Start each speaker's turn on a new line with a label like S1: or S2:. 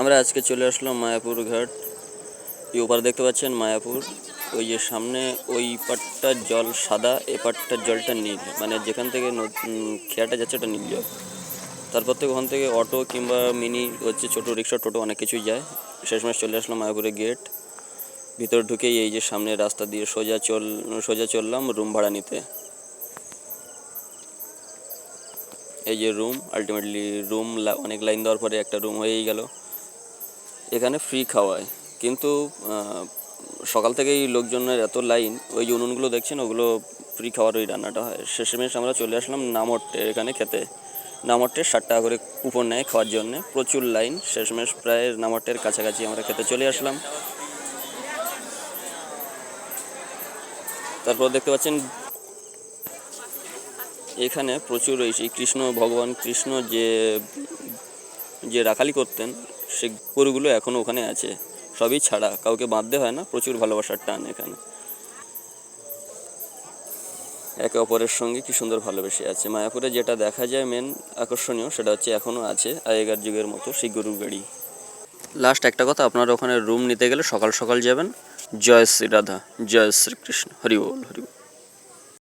S1: আমরা আজকে চলে আসলাম মায়াপুর ঘাট। এই ওপারে দেখতে পাচ্ছেন মায়াপুর। ওই যে সামনে ওই পাটটার জল সাদা, এ পাটটার জলটা নীল, মানে যেখান থেকে খেয়াটা যাচ্ছে ওটা নীল জল। তারপর থেকে ওখান থেকে অটো কিংবা মিনি হচ্ছে ছোটো রিক্সা, টোটো অনেক কিছুই যায়। শেষমেশ চলে আসলাম মায়াপুরের গেট। ভিতর ঢুকেই এই যে সামনে রাস্তা দিয়ে সোজা চললাম রুম ভাড়া নিতে। এই যে রুম, আলটিমেটলি রুম অনেক লাইন দেওয়ার পরে একটা রুম হয়েই গেল। এখানে ফ্রি খাওয়ায়, কিন্তু সকাল থেকেই লোকজনের এত লাইন। ওই যে উনুনগুলো দেখছেন ওগুলো ফ্রি খাওয়ার ওই রান্নাটা হয়। শেষমেশ আমরা চলে আসলাম নামট্টে এখানে খেতে। নামট্টে 60 টাকা করে কুপন নেয় খাওয়ার জন্য, প্রচুর লাইন। শেষমেশ প্রায় নামট্টের কাছাকাছি আমরা খেতে চলে আসলাম। তারপর দেখতে পাচ্ছেন এখানে প্রচুর ওই কৃষ্ণ, ভগবান কৃষ্ণ যে যে রাখালি করতেন সে গরুগুলো এখনও ওখানে আছে, সবই ছাড়া, কাউকে বাঁধতে হয় না। প্রচুর ভালোবাসার টান এখানে, একে অপরের সঙ্গে কি সুন্দর ভালোবেসে আছে। মায়াপুরে যেটা দেখা যায় মেন আকর্ষণীয় সেটা হচ্ছে এখনও আছে আগেকার যুগের মতো সেই গরুর গাড়ি। লাস্ট একটা কথা, আপনারা ওখানে রুম নিতে গেলে সকাল সকাল যাবেন। জয় শ্রী রাধা, জয় শ্রীকৃষ্ণ, হরি বল হরি বল।